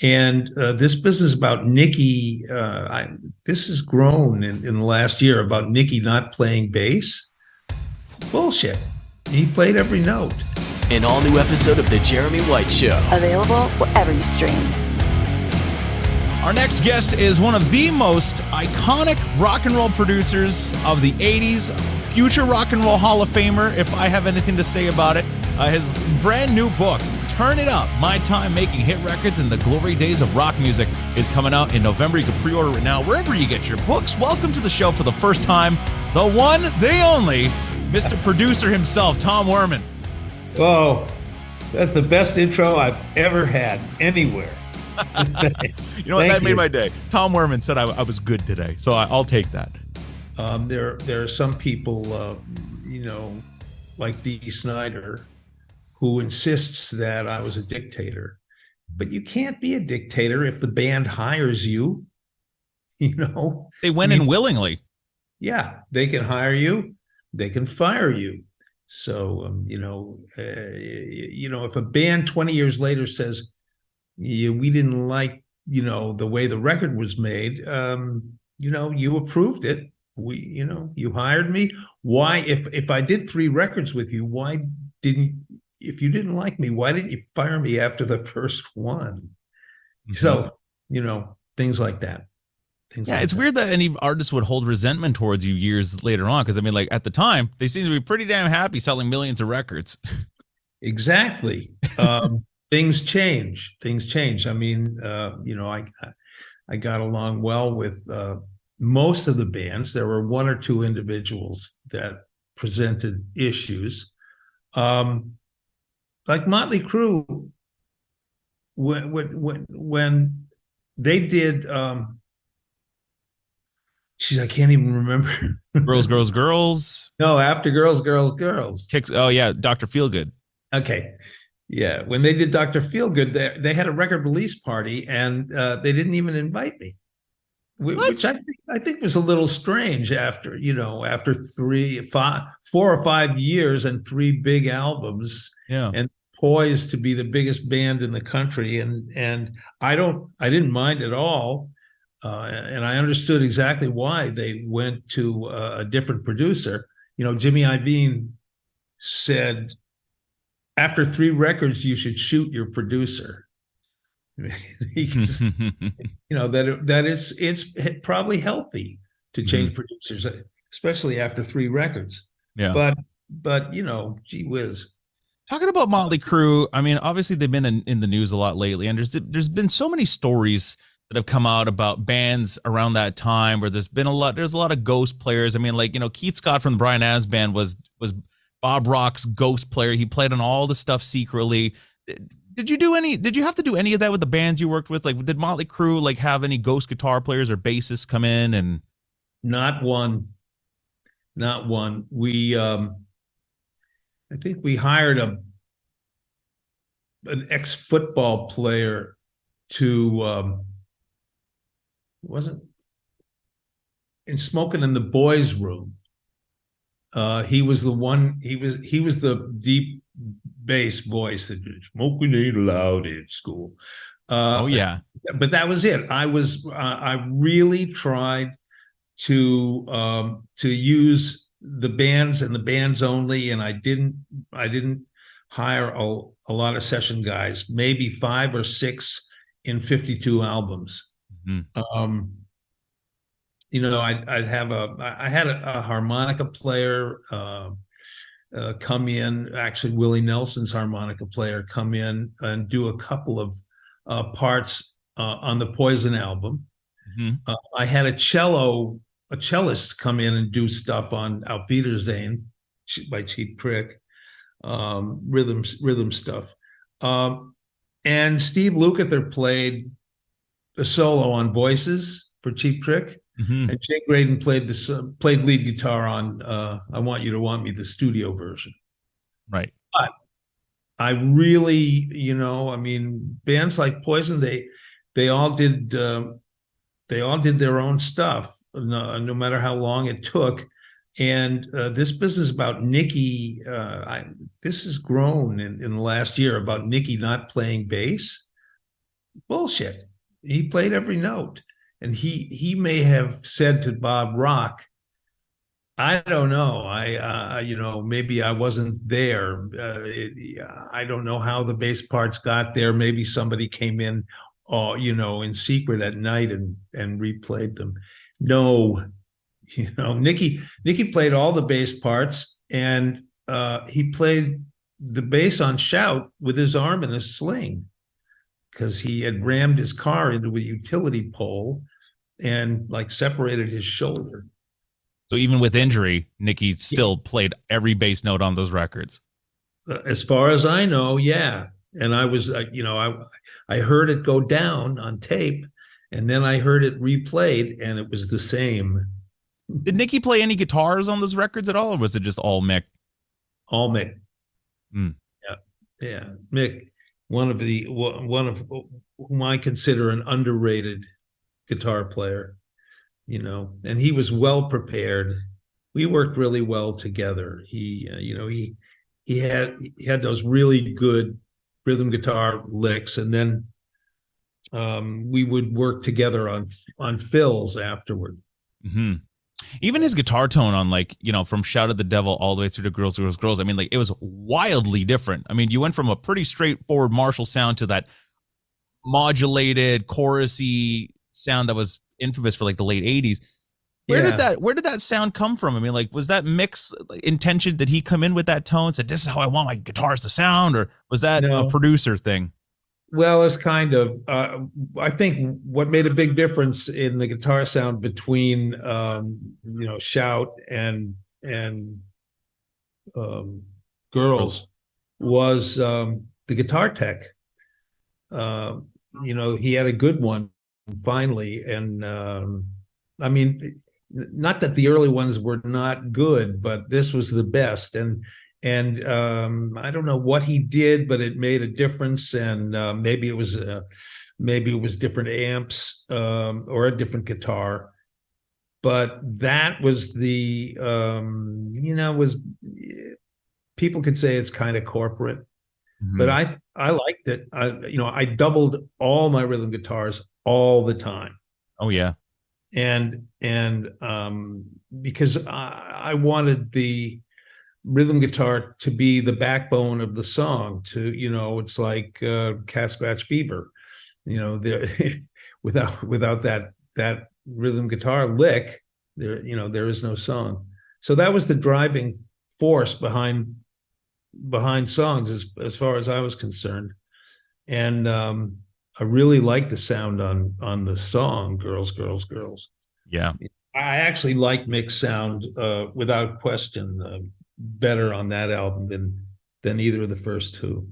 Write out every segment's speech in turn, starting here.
And this business about Nikki, this has grown in the last year about Nikki not playing bass. Bullshit. He played every note. An all-new episode of The Jeremy White Show. Available wherever you stream. Our next guest is one of the most iconic rock and roll producers of the 80s, future rock and roll Hall of Famer, if I have anything to say about it. His brand new book, Turn It Up, My Time Making Hit Records in the Glory Days of Rock Music, is coming out in November. You can pre-order it now wherever you get your books. Welcome to the show for the first time, the one, the only, Mr. Producer himself, Tom Werman. Oh, that's the best intro I've ever had anywhere. You know what? That made my day. Tom Werman said I was good today, so I'll take that. There are some people, like Dee Snider, who insists that I was a dictator. But you can't be a dictator if the band hires you. They went in willingly. Yeah, they can hire you, they can fire you. So, if a band 20 years later says, we didn't like, the way the record was made, you approved it. You hired me. Why, if I did 3 records with you, if you didn't like me, why didn't you fire me after the first one? Mm-hmm. So, things like that. It's weird that any artist would hold resentment towards you years later on. Because at the time, they seem to be pretty damn happy selling millions of records. Exactly. Things change. I mean, I got along well with most of the bands. There were 1 or 2 individuals that presented issues. Like Motley Crue, when they did, I can't even remember. Girls. No, after Girls. Kicks. Oh yeah, Dr. Feelgood. Okay, yeah. When they did Dr. Feelgood, they had a record release party, and they didn't even invite me, which I think was a little strange after 4 or 5 years and 3 big albums. Yeah. And poised to be the biggest band in the country, and I didn't mind at all. And I understood exactly why they went to a different producer. Jimmy Iovine said, after 3 records, you should shoot your producer. It's probably healthy to change producers, especially after 3 records. Yeah. But gee whiz. Talking about Motley Crue, obviously they've been in the news a lot lately, and there's been so many stories that have come out about bands around that time where there's a lot of ghost players. Keith Scott from the Bryan Adams band was Bob Rock's ghost player. He played on all the stuff secretly. Did you have to do any of that with the bands you worked with? Did Motley Crue have any ghost guitar players or bassists come in? And not one. We I think we hired an ex-football player to wasn't in Smoking in the Boys Room. He was the one. He was the deep bass voice that smoking ain't allowed in school. Oh yeah, but that was it. I really tried to use the bands and the bands only, and I didn't hire a lot of session guys, maybe 5 or 6 in 52 albums. Mm-hmm. I had a harmonica player come in, actually Willie Nelson's harmonica player come in and do a couple of parts on the Poison album. Mm-hmm. I had a cellist come in and do stuff on Auf Wiedersehen by Cheap Trick, rhythm stuff. And Steve Lukather played a solo on Voices for Cheap Trick. Mm-hmm. And Jay Graydon played lead guitar on I Want You to Want Me, the studio version. Right. But I really, bands like Poison, they all did their own stuff, no matter how long it took. And this business about Nikki, this has grown in the last year about Nikki not playing bass. bullshit. He played every note. And he may have said to Bob Rock, I don't know. Maybe I wasn't there. I don't know how the bass parts got there. Maybe somebody came in, in secret at night and replayed them. No, Nikki played all the bass parts, and he played the bass on Shout with his arm in a sling because he had rammed his car into a utility pole and like separated his shoulder. So even with injury, Nikki still played every bass note on those records. As far as I know, yeah. And I was, I heard it go down on tape, and then I heard it replayed, and it was the same. Did Nikki play any guitars on those records at all, or was it just all Mick? All Mick. Mm. Yeah. Mick, one of whom I consider an underrated guitar player. And he was well prepared. We worked really well together. He had those really good rhythm guitar licks, and then we would work together on fills afterward. Mm-hmm. Even his guitar tone on from Shout at the Devil all the way through to Girls, Girls, Girls. I mean, it was wildly different. I mean, you went from a pretty straightforward Marshall sound to that modulated, chorusy sound that was infamous for the late 80s. Where did that sound come from? I mean, was that Mick's intention? Did he come in with that tone, said, this is how I want my guitars to sound? Or was that a producer thing? Well, it's kind of, I think what made a big difference in the guitar sound between, Shout and Girls was the guitar tech. He had a good one finally. And I mean, not that the early ones were not good, but this was the best. And I don't know what he did, but it made a difference. And maybe it was different amps or a different guitar. But that was the people could say it's kind of corporate, but I liked it. I doubled all my rhythm guitars all the time. Oh yeah. And because I wanted the rhythm guitar to be the backbone of the song. It's like Cat Scratch Fever, without that rhythm guitar lick, there is no song. So that was the driving force behind songs as far as I was concerned. And I really like the sound on the song Girls, Girls, Girls. Yeah. I actually like Mick's sound without question better on that album than either of the first two.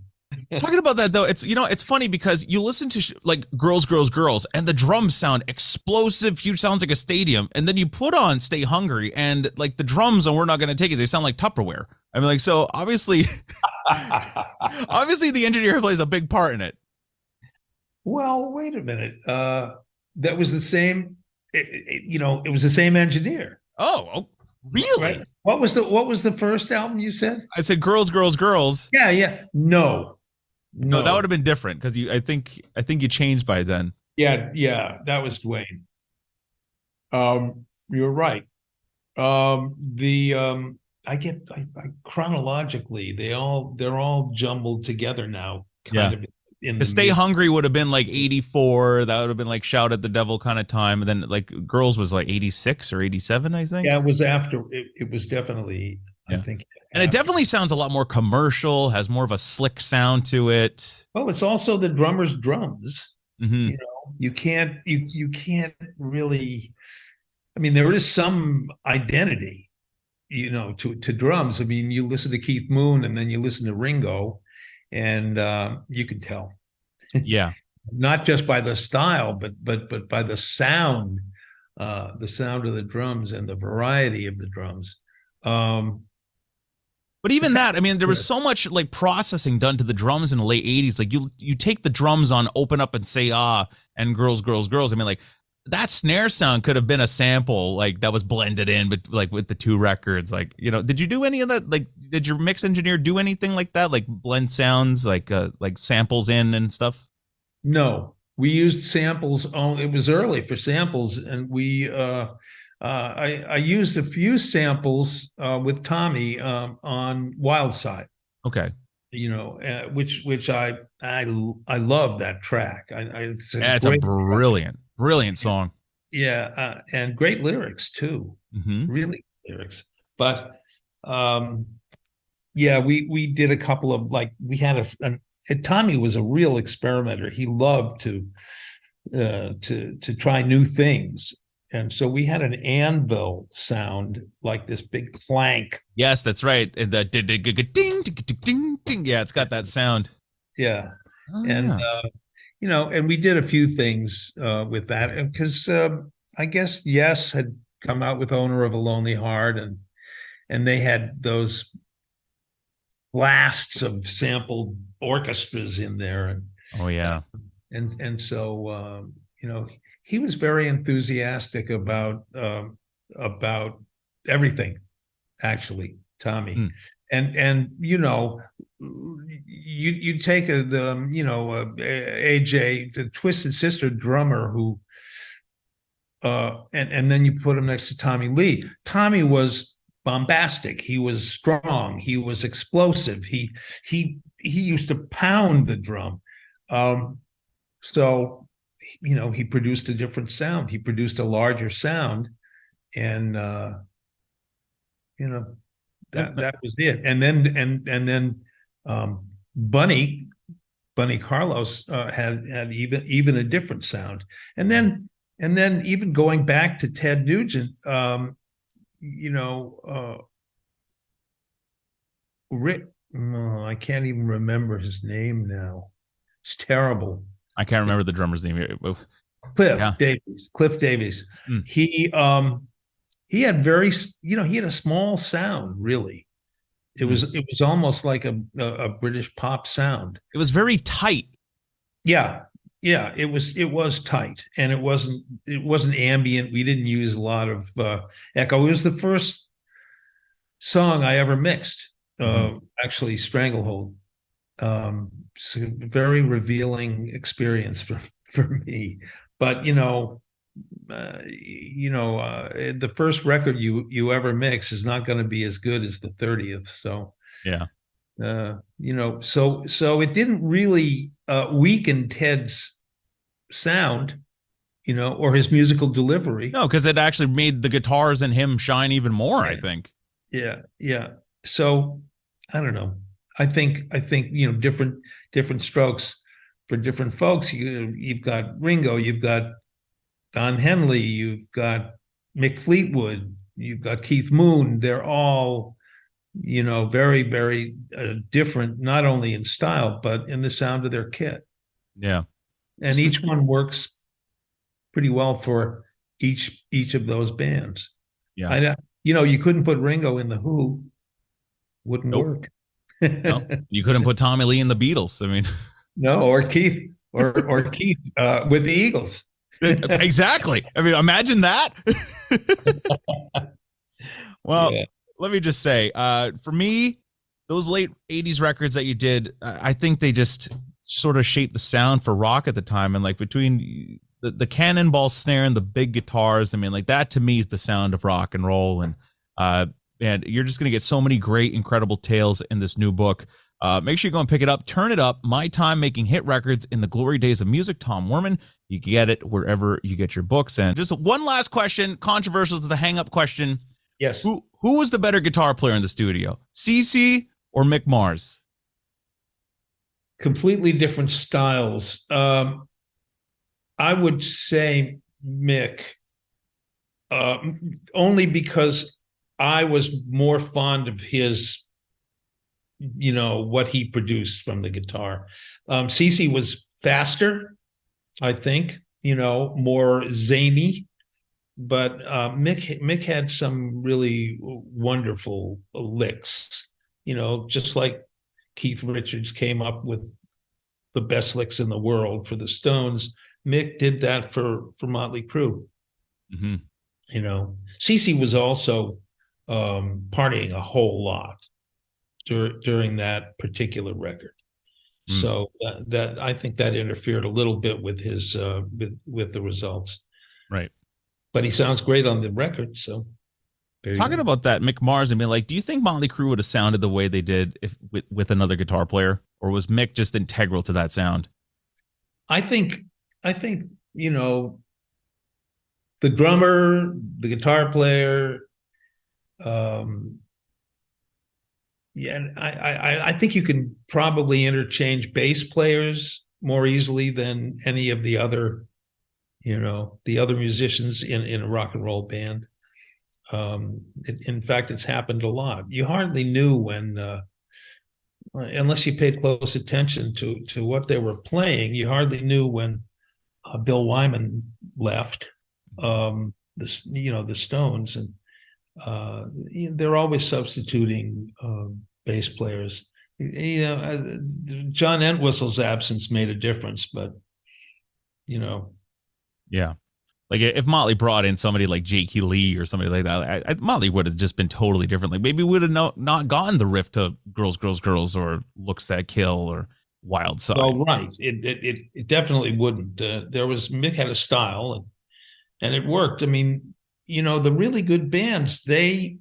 Talking about that though, it's funny because you listen to Girls, Girls, Girls, and the drums sound explosive, huge, sounds like a stadium, and then you put on Stay Hungry, and the drums and We're Not Gonna Take It, they sound like Tupperware. I mean, so obviously the engineer plays a big part in it. Well, wait a minute. That was the same. It was the same engineer. Oh, really? Right? What was the first album you said? I said Girls, Girls, Girls. Yeah. No, that would have been different because I think you changed by then. Yeah, that was Dwayne. You're right. I chronologically they're all jumbled together now. Kind of. Stay Hungry would have been 84. That would have been Shout at the Devil kind of time. And then Girls was 86 or 87, I think. Yeah, it was after. It was definitely, I think. And it definitely sounds a lot more commercial, has more of a slick sound to it. Well, it's also the drummer's drums. Mm-hmm. You can't really, I mean, there is some identity, to drums. I mean, you listen to Keith Moon and then you listen to Ringo, and you could tell. Yeah. Not just by the style, but by the sound of the drums and the variety of the drums. But even that, I mean, there was so much processing done to the drums in the late 80s. You take the drums on Open Up and Say Ah and Girls, Girls, Girls. I mean, that snare sound could have been a sample that was blended in, but with the two records, did you do any of that? Did your mix engineer do anything like that? Blend sounds, samples in and stuff? No, we used samples. Oh, it was early for samples, and I used a few samples with Tommy on Wild Side. Okay. Which I love that track. It's a brilliant song. Yeah, and great lyrics too. Really good lyrics. But yeah, we did a couple of, like, we had Tommy was a real experimenter. He loved to try new things. And so we had an anvil sound, like this big clank. Yes, that's right. And the ding, ding, ding. Yeah, it's got that sound. Yeah. And we did a few things with that, because I guess Yes had come out with Owner of a Lonely Heart, and they had those blasts of sampled orchestras in there. And so he was very enthusiastic about everything, actually, Tommy. And you take AJ, the Twisted Sister drummer, who and then you put him next to Tommy Lee. Tommy was bombastic. He was strong. He was explosive. He used to pound the drum. So he produced a different sound. He produced a larger sound, and that was it. And then Bunny Carlos had even a different sound. And then even going back to Ted Nugent, Rick, I can't even remember his name now. It's terrible. I can't remember the drummer's name. Cliff Davies. He had he had a small sound, really. It was almost like a British pop sound. It was very tight. Yeah, it was tight, and it wasn't ambient. We didn't use a lot of echo. It was the first song I ever mixed, actually, Stranglehold. It's a very revealing experience for me. But the first record you ever mix is not going to be as good as the 30th. So yeah, so it didn't really weaken Ted's sound, or his musical delivery. No, because it actually made the guitars and him shine even more. I think. Yeah. So I don't know. I think different strokes for different folks. You've got Ringo, you've got Don Henley, you've got Mick Fleetwood, you've got Keith Moon. They're all, very, very different, not only in style, but in the sound of their kit. Yeah. And each one works pretty well for each of those bands. Yeah. You couldn't put Ringo in the Who. Wouldn't work. No, you couldn't put Tommy Lee in the Beatles. I mean, no, or Keith, or Keith with the Eagles. Exactly. I mean, imagine that. Well, Let me just say, for me, those late 80s records that you did, I think they just sort of shaped the sound for rock at the time. And like between the cannonball snare and the big guitars, I mean, like that to me is the sound of rock and roll. And you're just going to get so many great, incredible tales in this new book. Make sure you go and pick it up. Turn It Up, My Time Making Hit Records in the Glory Days of Music, Tom Werman. You can get it wherever you get your books. And just one last question, controversial to the hang-up question. Yes. Who was the better guitar player in the studio, CC or Mick Mars? Completely different styles. I would say Mick, only because I was more fond of his, what he produced from the guitar. CC was faster, I think, more zany, but Mick had some really wonderful licks, just like Keith Richards came up with the best licks in the world for the Stones. Mick did that for Motley Crue. CC was also partying a whole lot during that particular record. So that I think that interfered a little bit with his with the results. Right. But he sounds great on the record. So talking about that, Mick Mars, I mean, like, do you think Motley Crue would have sounded the way they did if with another guitar player, or was Mick just integral to that sound? I think you know, the drummer, the guitar player, yeah, and I think you can probably interchange bass players more easily than any of the other, you know, the other musicians in a rock and roll band. In fact, it's happened a lot. You hardly knew when, unless you paid close attention to what they were playing, you hardly knew when Bill Wyman left, the Stones, and they're always substituting bass players. You know, John Entwistle's absence made a difference, but you know, yeah. Like if Motley brought in somebody like Jakey Lee or somebody like that, Motley would have just been totally different. Like maybe we would have not gotten the riff to Girls, Girls, Girls or Looks That Kill or Wild Side. Well, right. It definitely wouldn't. Mick had a style and it worked. I mean, you know, the really good bands, they're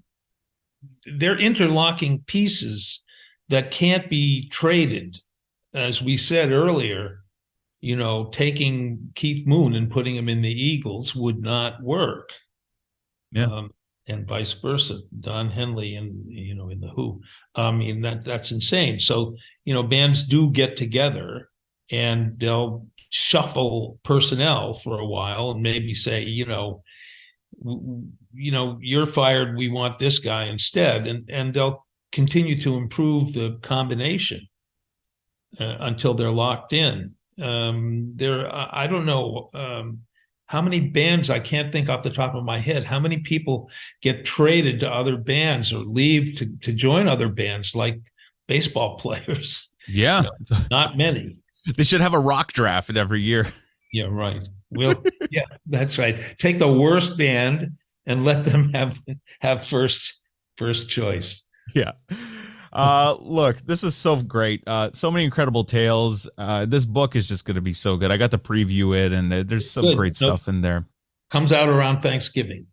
interlocking pieces that can't be traded. As we said earlier, you know, taking Keith Moon and putting him in the Eagles would not work. Yeah. And vice versa. Don Henley and, you know, in the Who. I mean, that's insane. So, you know, bands do get together and they'll shuffle personnel for a while and maybe say, you know, you're fired, we want this guy instead. And they'll continue to improve the combination until they're locked in. I don't know how many bands, I can't think off the top of my head, how many people get traded to other bands or leave to join other bands like baseball players. Yeah. You know, not many. They should have a rock draft every year. Yeah, right. Well, yeah, that's right. Take the worst band and let them have first choice. Yeah. Look, this is so great. So many incredible tales. This book is just going to be so good. I got to preview it, and there's some great stuff in there. Comes out around Thanksgiving.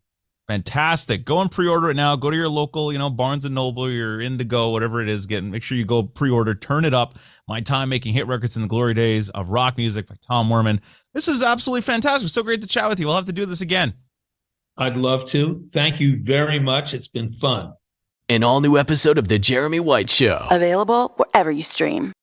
Fantastic. Go and pre-order it now. Go to your local, you know, Barnes and Noble, your Indigo, whatever it is. Make sure you go pre-order. Turn It Up. My Time Making Hit Records in the Glory Days of Rock Music by Tom Werman. This is absolutely fantastic. So great to chat with you. We'll have to do this again. I'd love to. Thank you very much. It's been fun. An all-new episode of The Jeremy White Show. Available wherever you stream.